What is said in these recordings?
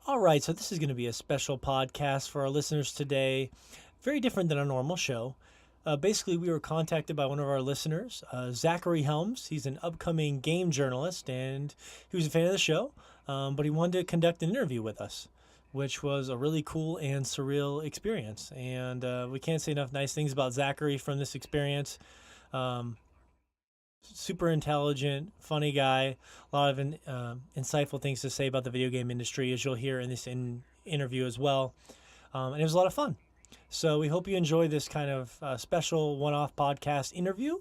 All right, so this is going to be a special podcast for our listeners today. Very different than a normal show. Basically, we were contacted by one of our listeners, Zachary Helms. He's an upcoming game journalist, and he was a fan of the show, but he wanted to conduct an interview with us, which was a really cool and surreal experience. And we can't say enough nice things about Zachary from this experience. Um, Super intelligent, funny guy. A lot of insightful things to say about the video game industry, as you'll hear in this interview as well. And it was a lot of fun. So we hope you enjoy this kind of special one-off podcast interview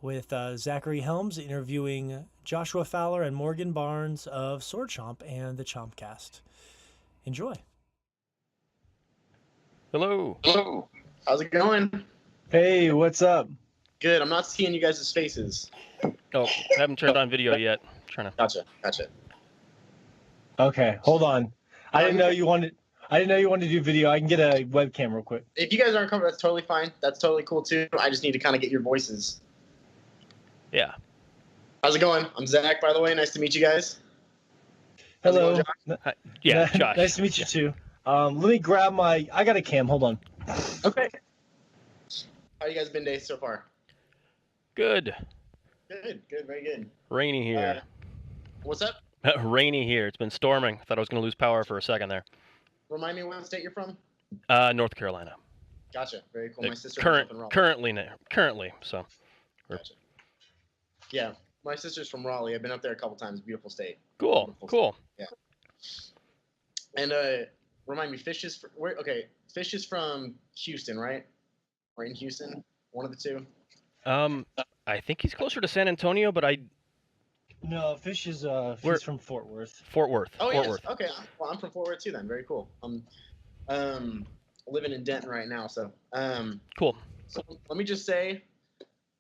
with Zachary Helms interviewing Joshua Fowler and Morgan Barnes of Sword Chomp and the Chompcast. Enjoy. Hello. Hello. How's it going? Hey, what's up? Good. I'm not seeing you guys' faces. Oh, I haven't turned on video yet. Gotcha. Okay, hold on. I didn't know you wanted to do video. I can get a webcam real quick. If you guys aren't comfortable, that's totally fine. That's totally cool too. I just need to kind of get your voices. Yeah. How's it going? I'm Zach, by the way. Nice to meet you guys. How's it Hello. going, Hi. Yeah, Josh. Nice to meet you too. Let me grab I got a cam. Hold on. Okay. How you guys been today so far? Good. Good. Very good. Rainy here. What's up? Rainy here. It's been storming. Thought I was going to lose power for a second there. Remind me what state you're from? North Carolina. Gotcha. Very cool. My sister Currently. So. Gotcha. Yeah, my sister's from Raleigh. I've been up there a couple times. Beautiful state. Cool. State. Yeah. And remind me, Fish is Fish is from Houston, right? Right in Houston, one of the two. I think he's closer to San Antonio, but No, Fish is from Fort Worth. Fort Worth. Oh, Fort yes. Worth. Okay. Well, I'm from Fort Worth too. Then very cool. I'm living in Denton right now, so Cool. So let me just say,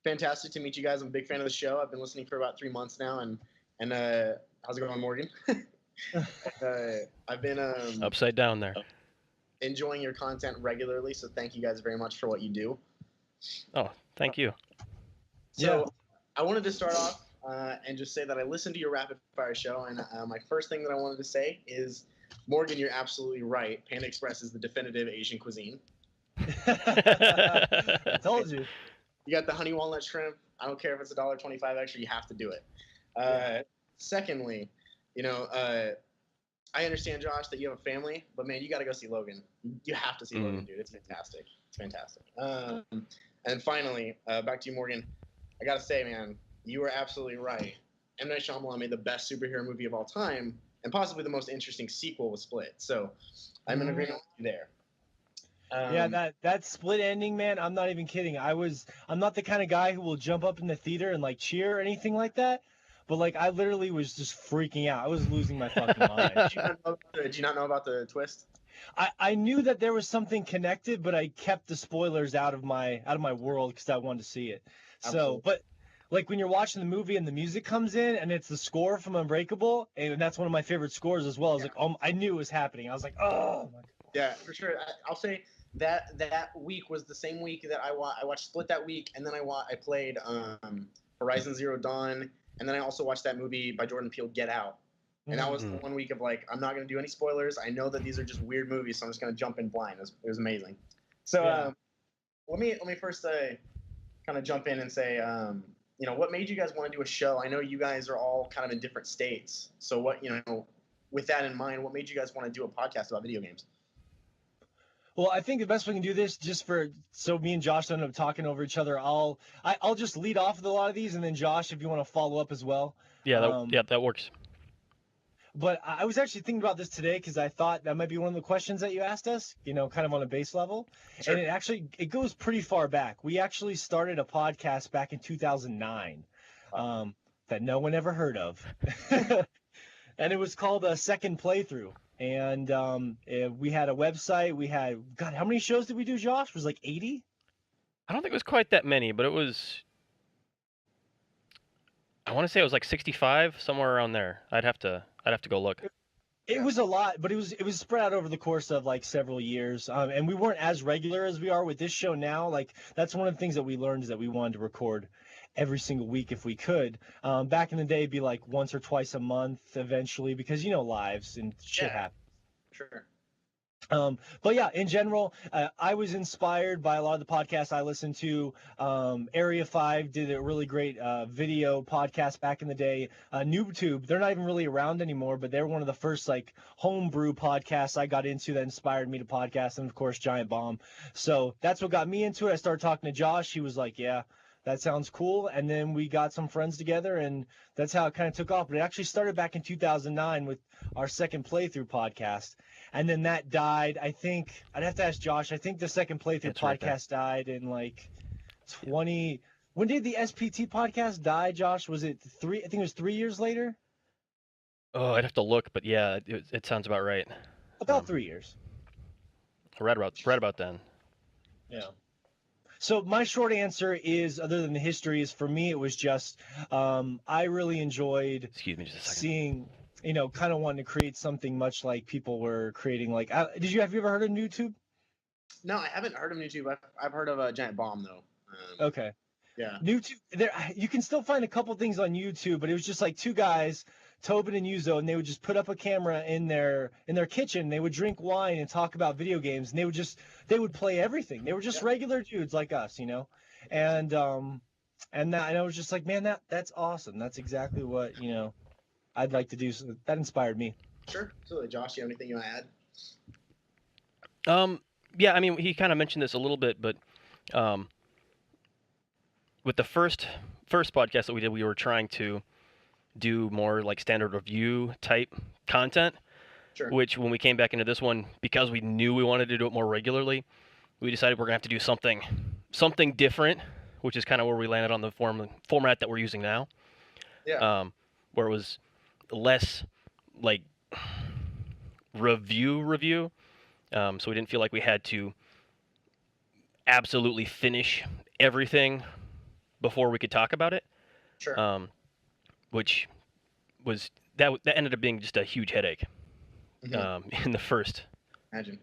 fantastic to meet you guys. I'm a big fan of the show. I've been listening for about 3 months now, and how's it going, Morgan? I've been Upside down there. enjoying your content regularly, so thank you guys very much for what you do. Oh, thank you. So Yeah. I wanted to start off and just say that I listened to your rapid fire show, and my first thing that I wanted to say is, Morgan, you're absolutely right. Panda Express is the definitive Asian cuisine. I told you. You got the honey walnut shrimp. I don't care if it's $1.25 extra. You have to do it. Secondly, I understand, Josh, that you have a family, but man, you got to go see Logan. You have to see Logan, dude. It's fantastic. It's fantastic. And finally, back to you, Morgan. I got to say, man, you were absolutely right. M. Night Shyamalan made the best superhero movie of all time, and possibly the most interesting sequel with Split. So I'm in agreement with you there. Yeah, that Split ending, man. I'm not even kidding. I'm not the kind of guy who will jump up in the theater and like cheer or anything like that. But like, I literally was just freaking out. I was losing my fucking mind. Did you not know about the twist? I knew that there was something connected, but I kept the spoilers out of my world because I wanted to see it. Absolutely. So, but like when you're watching the movie and the music comes in and it's the score from Unbreakable, and that's one of my favorite scores as well. I was like, I knew it was happening. I was like, oh. Yeah, for sure. I'll say that week was the same week that I watched Split that week, and then I played Horizon Zero Dawn, and then I also watched that movie by Jordan Peele, Get Out. And that was the 1 week of like, I'm not going to do any spoilers. I know that these are just weird movies, so I'm just going to jump in blind. It was amazing. So let me first kind of jump in and say, what made you guys want to do a show? I know you guys are all kind of in different states. So what, with that in mind, what made you guys want to do a podcast about video games? Well, I think the best way we can do this, so me and Josh don't end up talking over each other. I'll just lead off with a lot of these, and then Josh, if you want to follow up as well. Yeah, that works. But I was actually thinking about this today because I thought that might be one of the questions that you asked us, kind of on a base level. Sure. And it goes pretty far back. We actually started a podcast back in 2009 that no one ever heard of. And it was called a Second Playthrough. And we had a website. We had, God, how many shows did we do, Josh? It was like 80? I don't think it was quite that many, but it was, I want to say it was like 65, somewhere around there. I'd have to go look. It was a lot, but it was spread out over the course of like several years. And we weren't as regular as we are with this show now. Like, that's one of the things that we learned, is that we wanted to record every single week if we could. Back in the day, it'd be like once or twice a month eventually, because lives and shit happens. Sure. But yeah, in general, I was inspired by a lot of the podcasts I listened to. Area 5 did a really great video podcast back in the day. NoobTube, they're not even really around anymore, but they're one of the first like homebrew podcasts I got into that inspired me to podcast, and of course Giant Bomb. So that's what got me into it. I started talking to Josh. He was like, yeah, that sounds cool. And then we got some friends together, and that's how it kind of took off. But it actually started back in 2009 with our second playthrough podcast. And then that died. I think I'd have to ask Josh. I think the second playthrough It's right there. podcast died in like 20. When did the SPT podcast die, Josh? Was it 3? I think it was 3 years later. Oh, I'd have to look, but yeah, it sounds about right. About 3 years. Right about then. Yeah. So my short answer is, other than the history, is for me it was just I really enjoyed Excuse me just a second. seeing, kind of wanting to create something much like people were creating. Like, have you ever heard of YouTube? No, I haven't heard of YouTube. I've heard of Giant Bomb though. Okay. Yeah. YouTube, you can still find a couple things on YouTube, but it was just like two guys, Tobin and Yuzo, and they would just put up a camera in their kitchen. They would drink wine and talk about video games, and they would play everything. They were just regular dudes like us, and I was just like, man, that's awesome. That's exactly what I'd like to do. So that inspired me. Sure. Absolutely. Josh, you have anything you want to add? Yeah, I mean, he kind of mentioned this a little bit, but with the first podcast that we did, we were trying to do more like standard review type content. Sure. Which, when we came back into this one, because we knew we wanted to do it more regularly, we decided we're gonna have to do something different, which is kind of where we landed on the format that we're using now. Yeah. Where it was less like review. So we didn't feel like we had to absolutely finish everything before we could talk about it. Sure. Which was that ended up being just a huge headache. In the first Imagine.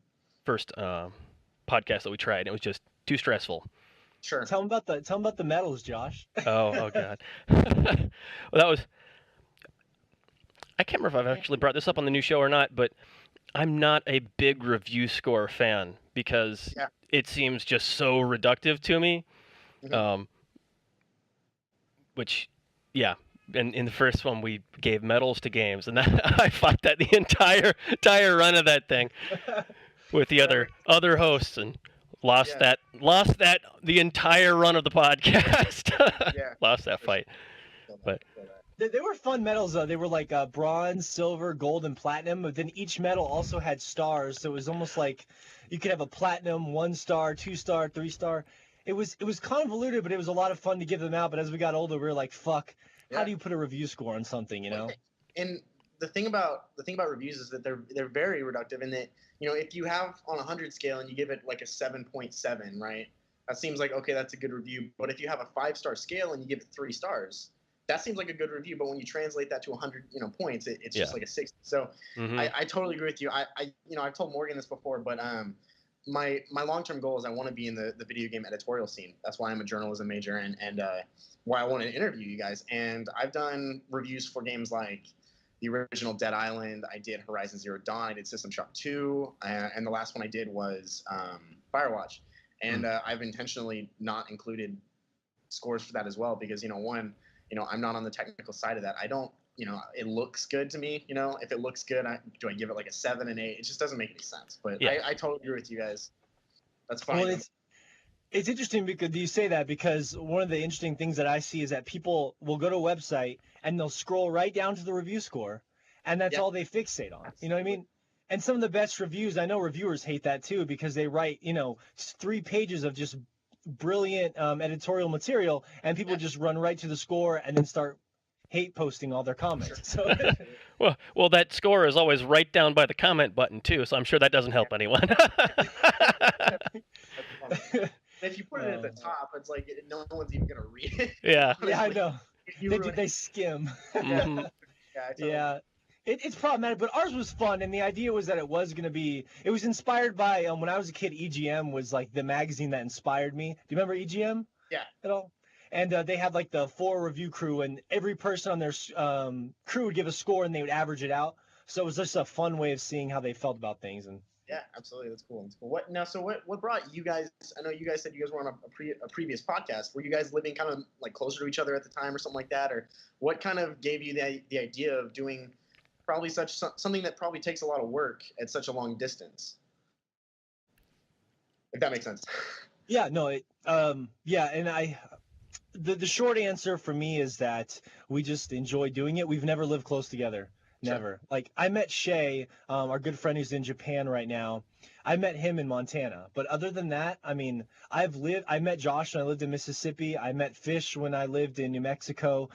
podcast that we tried. It was just too stressful. Sure. Tell them about the medals, Josh. Oh God. Well, that was. I can't remember if I've actually brought this up on the new show or not, but I'm not a big review score fan because it seems just so reductive to me. Which, yeah. And in the first one, we gave medals to games, and I fought that the entire run of that thing with the other hosts, and lost that the entire run of the podcast. Lost that fight. But they were fun medals though. They were like bronze, silver, gold, and platinum. But then each medal also had stars, so it was almost like you could have a platinum, 1 star, 2 star, 3 star. It was convoluted, but it was a lot of fun to give them out. But as we got older, we were like, fuck. How do you put a review score on something, And the thing about reviews is that they're very reductive in that, if you have on a 100 scale and you give it like a 7.7, right? That seems like, okay, that's a good review. But if you have a 5-star scale and you give it 3 stars, that seems like a good review. But when you translate that to 100, points, it's just like a 60. So I totally agree with you. I've told Morgan this before, but my long-term goal is I want to be in the video game editorial scene. That's why I'm a journalism major and why I want to interview you guys. And I've done reviews for games like the original Dead Island. I did Horizon Zero Dawn. I did System Shock 2. And the last one I did was Firewatch. And I've intentionally not included scores for that as well because, one, I'm not on the technical side of that. I don't, it looks good to me. If it looks good, do I give it like a 7 and 8? It just doesn't make any sense. But I totally agree with you guys. That's fine. Well, it's interesting because you say that because one of the interesting things that I see is that people will go to a website and they'll scroll right down to the review score, and that's all they fixate on. You know what I mean? And some of the best reviews, I know reviewers hate that too because they write, 3 pages of just brilliant editorial material, and people just run right to the score and then start hate posting all their comments. So well, that score is always right down by the comment button too, so I'm sure that doesn't help anyone. If you put it at the top, it's like no one's even gonna read it. Yeah. Yeah, I know. They skim. Yeah. It's problematic, but ours was fun, and the idea was that it was inspired by when I was a kid. EGM was like the magazine that inspired me. Do you remember EGM? Yeah. At all? And they had like the 4 review crew, and every person on their crew would give a score, and they would average it out. So it was just a fun way of seeing how they felt about things. And Yeah, absolutely. That's cool. That's cool. What now? So what brought you guys? I know you guys said you guys were on a previous podcast. Were you guys living kind of like closer to each other at the time, or something like that, or what kind of gave you the idea of doing probably something that probably takes a lot of work at such a long distance? If that makes sense. yeah, no, yeah, and the short answer for me is that we just enjoy doing it. We've never lived close together. Sure. Never. Like I met Shay, our good friend who's in Japan right now. I met him in Montana. But other than that, I mean, I met Josh when I lived in Mississippi. I met Fish when I lived in New Mexico.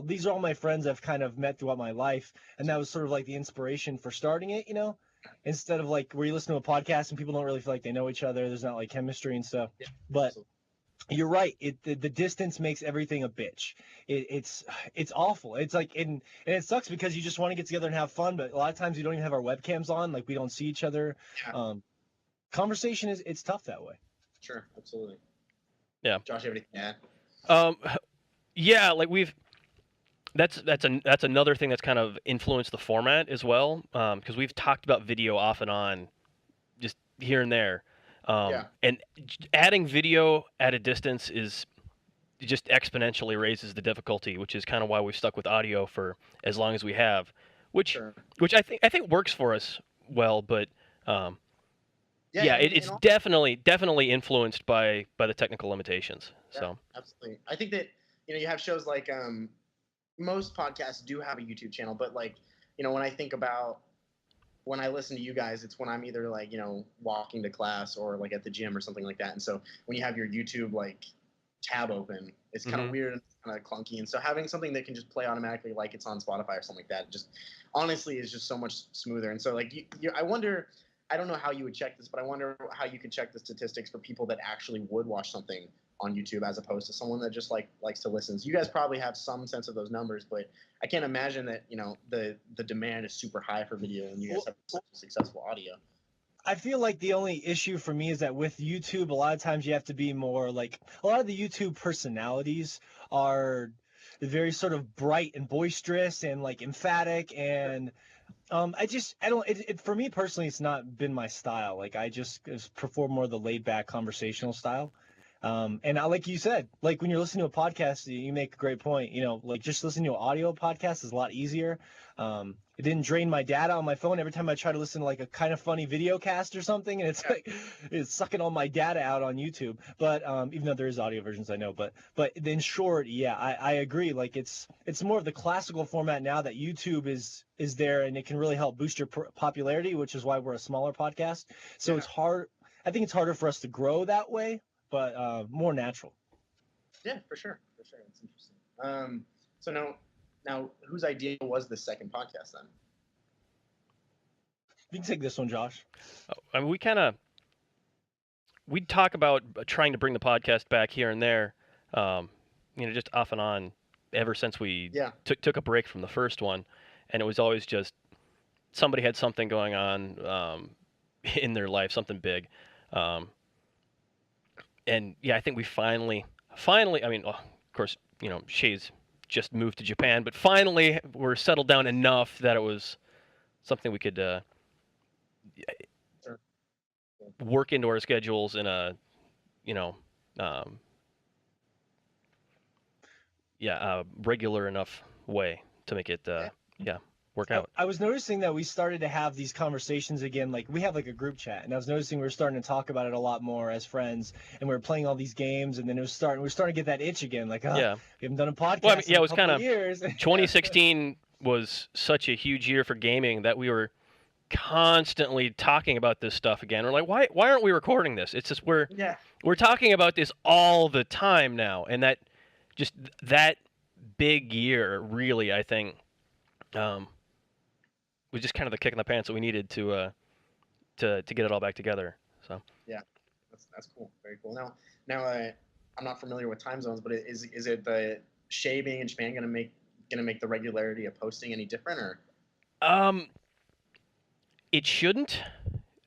These are all my friends I've kind of met throughout my life. And that was sort of like the inspiration for starting it, instead of like where you listen to a podcast and people don't really feel like they know each other. There's not like chemistry and stuff. Yeah, but absolutely. you're right. The distance makes everything a bitch. It's awful. It's like and it sucks because you just want to get together and have fun, but a lot of times we don't even have our webcams on. Like we don't see each other. Yeah. Conversation it's tough that way. Sure, absolutely. Yeah. Josh, you have anything to add? Yeah, like that's another thing that's kind of influenced the format as well, because we've talked about video off and on, just here and there, and adding video at a distance is just exponentially raises the difficulty, which is kind of why we've stuck with audio for as long as we have, which I think works for us well, but it's definitely influenced by the technical limitations. Yeah, So absolutely. I think that you have shows like most podcasts do have a YouTube channel, but like when I think about when I listen to you guys, it's when I'm either like walking to class or like at the gym or something like that. And so when you have your YouTube like tab open, it's kind of weird and kind of clunky. And so having something that can just play automatically like it's on Spotify or something like that, just honestly is just so much smoother. And so like I wonder, I don't know how you would check this, but I wonder how you could check the statistics for people that actually would watch something on YouTube as opposed to someone that just likes to listen. So you guys probably have some sense of those numbers, but I can't imagine that the demand is super high for video and you guys have such a successful audio. I feel like the only issue for me is that with YouTube, a lot of times you have to be more like a lot of the YouTube personalities are very sort of bright and boisterous and like emphatic and for me personally, it's not been my style. Like I just prefer more the laid back conversational style. And like you said, like when you're listening to a podcast, you make a great point. Like just listening to an audio podcast is a lot easier. It didn't drain my data on my phone every time I try to listen to like a kind of funny video cast or something, and it's like it's sucking all my data out on YouTube. But even though there is audio versions, I know. But in short, yeah, I agree. Like it's more of the classical format now that YouTube is there, and it can really help boost your popularity, which is why we're a smaller podcast. So it's hard. I think it's harder for us to grow that way, but more natural. Yeah, for sure. It's interesting. So now, whose idea was the second podcast then? You can take this one, Josh. I mean, we'd talk about trying to bring the podcast back here and there, just off and on ever since we took a break from the first one, and it was always just somebody had something going on in their life, something big. And yeah, I think we finally, I mean, of course, Shay's just moved to Japan, but finally we're settled down enough that it was something we could work into our schedules in a, regular enough way to make it, work out. I was noticing that we started to have these conversations again. Like we have like a group chat, and I was noticing we were starting to talk about it a lot more as friends, and we were playing all these games, and then we were starting to get that itch again. Like, we haven't done a podcast. Well, I mean, in it was kind of years. 2016 was such a huge year for gaming that we were constantly talking about this stuff again. We're like, why aren't we recording this? It's just we're talking about this all the time now, and that big year really, I think, was just kind of the kick in the pants that we needed to get it all back together. So yeah, that's cool, very cool. Now I'm not familiar with time zones, but is it the Shay being in Japan gonna make the regularity of posting any different, or? It shouldn't,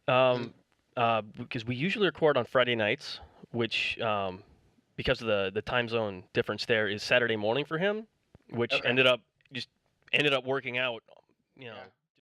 because we usually record on Friday nights, which because of the time zone difference there is Saturday morning for him, which ended up working out,